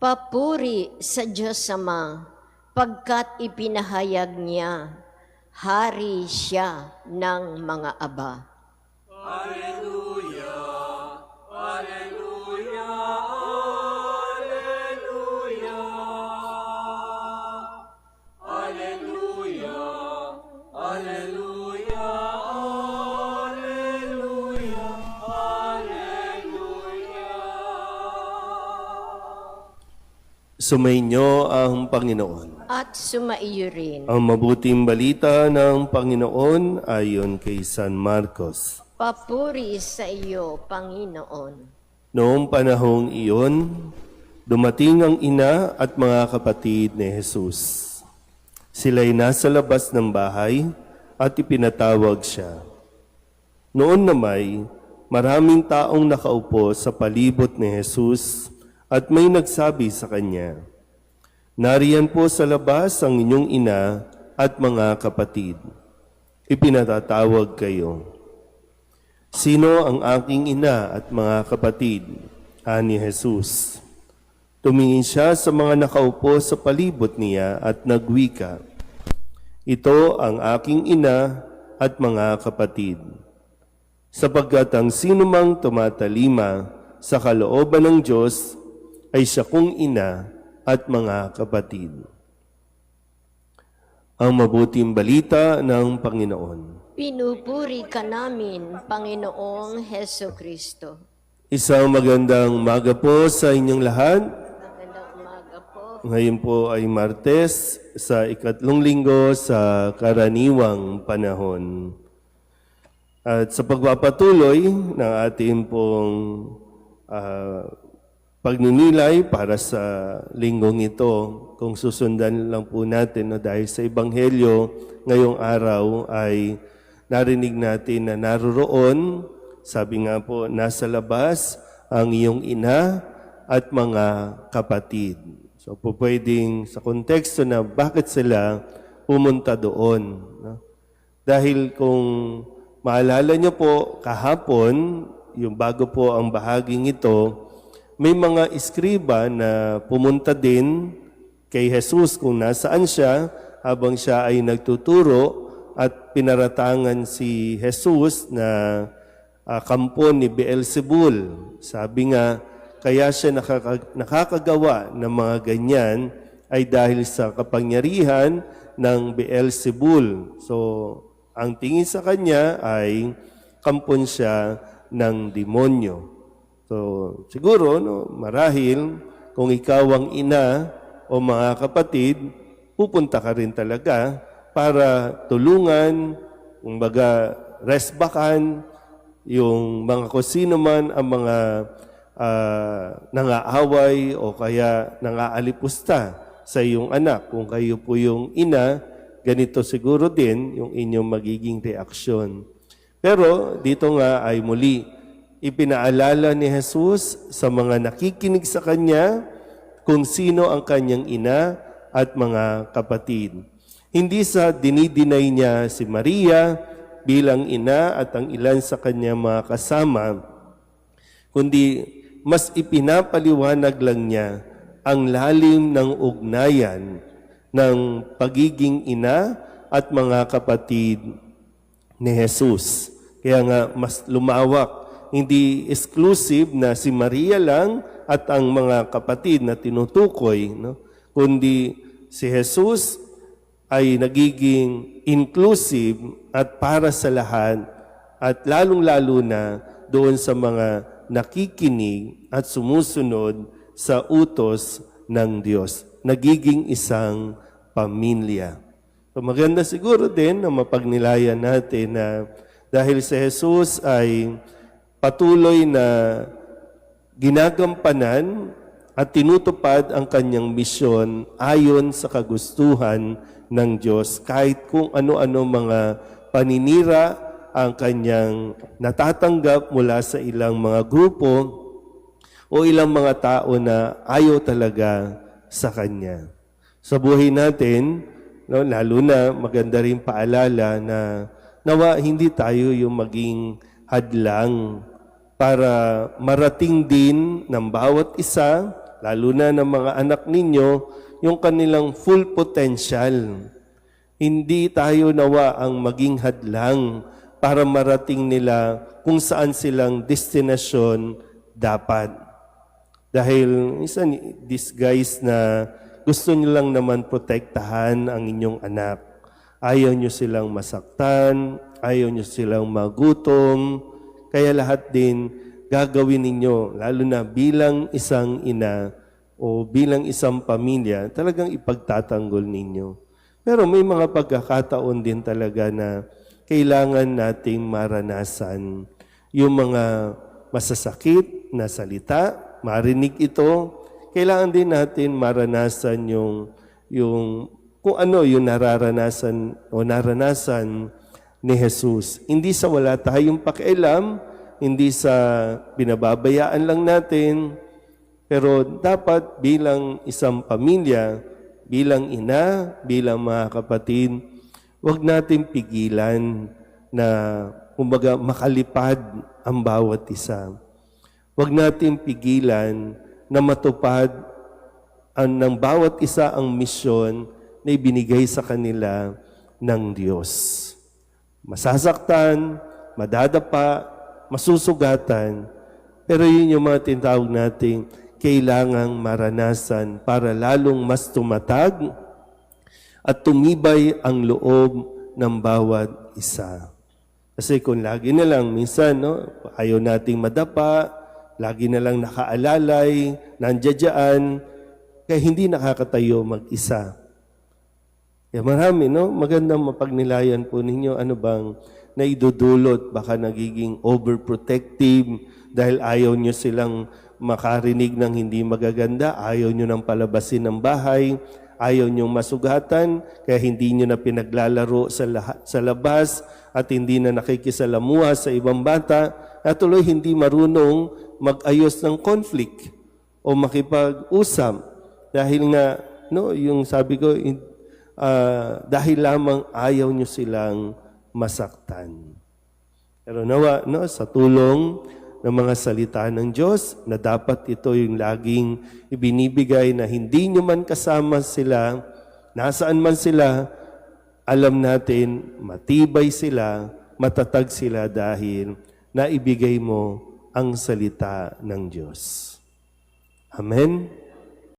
Papuri sa Diyos Ama, pagkat ipinahayag niya, hari siya ng mga aba. Alleluia, Alleluia, Alleluia, Alleluia, Alleluia, Alleluia, Alleluia. Sumainyo ang Panginoon. At sumaiyo rin. Ang mabuting balita ng Panginoon ayon kay San Marcos. Papuri sa iyo, Panginoon. Noong panahong iyon, dumating ang ina at mga kapatid ni Jesus. Sila'y nasa labas ng bahay at ipinatawag siya. Noon namay, maraming taong nakaupo sa palibot ni Jesus at may nagsabi sa kanya, "Nariyan po sa labas ang inyong ina at mga kapatid. Ipinatatawag kayo." "Sino ang aking ina at mga kapatid?" ani Jesus. Tumingin siya sa mga nakaupo sa palibot niya at nagwika, "Ito ang aking ina at mga kapatid. Sapagkat ang sinumang tumatalima sa kalooban ng Diyos ay siya kong ina at mga kapatid." Ang mabuting balita ng Panginoon. Pinupuri ka namin, Panginoong Heso Kristo. Isang magandang umaga po sa inyong lahat. Magandang umaga po. Ngayon po ay Martes sa ikatlong linggo sa karaniwang panahon. At sa pagpapatuloy ng ating pong pagninilay para sa linggong ito, kung susundan lang po natin dahil sa Ebanghelyo ngayong araw ay narinig natin na naroroon, sabi nga po, nasa labas ang iyong ina at mga kapatid. So po pwedeng sa konteksto na bakit sila pumunta doon. No? Dahil kung maalala nyo po kahapon, yung bago po ang bahaging ito, may mga iskriba na pumunta din kay Jesus kung nasaan siya habang siya ay nagtuturo at pinaratangan si Jesus na kampo ni Beelzebul. Sabi nga, kaya siya nakakagawa ng mga ganyan ay dahil sa kapangyarihan ng Beelzebul. So, ang tingin sa kanya ay kampon siya ng demonyo. So, siguro, marahil, kung ikaw ang ina o mga kapatid, pupunta ka rin talaga para tulungan, kumbaga, resbakan, yung mga kusino man ang mga nangaaway o kaya nangaalipusta sa iyong anak. Kung kayo po yung ina, ganito siguro din yung inyong magiging reaksyon. Pero dito nga ay muli, ipinaalala ni Jesus sa mga nakikinig sa Kanya kung sino ang Kanyang ina at mga kapatid. Hindi sa dinidinay niya si Maria bilang ina at ang ilan sa Kanyang mga kasama, kundi mas ipinapaliwanag lang niya ang lalim ng ugnayan ng pagiging ina at mga kapatid ni Jesus. Kaya nga mas lumawak. Hindi exclusive na si Maria lang at ang mga kapatid na tinutukoy, no? Kundi si Jesus ay nagiging inclusive at para sa lahat at lalong-lalo na doon sa mga nakikinig at sumusunod sa utos ng Diyos. Nagiging isang pamilya. So maganda siguro din na mapagnilayan natin na dahil si Jesus ay patuloy na ginagampanan at tinutupad ang kanyang misyon ayon sa kagustuhan ng Diyos. Kahit kung ano-ano mga paninira ang kanyang natatanggap mula sa ilang mga grupo o ilang mga tao na ayaw talaga sa kanya. Sa buhay natin, no, lalo na maganda rin paalala na nawa hindi tayo yung maging hadlang para marating din ng bawat isa lalo na ng mga anak ninyo, yung kanilang full potential. Hindi tayo nawa ang maging hadlang para marating nila kung saan silang destinasyon dapat. Dahil minsan, these guys na gusto nyo lang naman protektahan ang inyong anak. Ayaw nyo silang masaktan, ayaw nyo silang magutom, kaya lahat din gagawin ninyo, lalo na bilang isang ina o bilang isang pamilya, talagang ipagtatanggol ninyo. Pero may mga pagkakataon din talaga na kailangan nating maranasan yung mga masasakit na salita, marinig ito. Kailangan din natin maranasan yung kung ano yung nararanasan o naranasan ni Jesus. Hindi sa wala tayong pakialam, hindi sa binababayaan lang natin, pero dapat bilang isang pamilya, bilang ina, bilang mga kapatid, huwag natin pigilan na kumbaga makalipad ang bawat isa. Huwag natin pigilan na matupad ng bawat isa ang misyon na ibinigay sa kanila ng Diyos. Masasaktan, madadapa, masusugatan, pero yun yung mga tinatawag nating kailangang maranasan para lalong mas tumatag at tumibay ang loob ng bawat isa. Kasi kung lagi na lang, minsan, ayaw nating madapa, lagi na lang nakaalalay, nandiyan, kaya hindi nakakatayo mag-isa. Kaya marami, magandang mapagnilayan po ninyo, ano bang naidudulot, baka nagiging overprotective dahil ayaw nyo silang makarinig ng hindi magaganda, ayaw nyo nang palabasin ng bahay, ayaw nyo masugatan, kaya hindi nyo na pinaglalaro sa labas at hindi na nakikisalamuha sa ibang bata, at tuloy hindi marunong mag-ayos ng conflict o makipag-usap. Dahil nga, yung sabi ko, dahil lamang ayaw nyo silang masaktan. Pero nawa, sa tulong ng mga salita ng Diyos, na dapat ito yung laging ibinibigay na hindi nyo man kasama sila, nasaan man sila, alam natin, matibay sila, matatag sila dahil naibigay mo ang salita ng Diyos. Amen.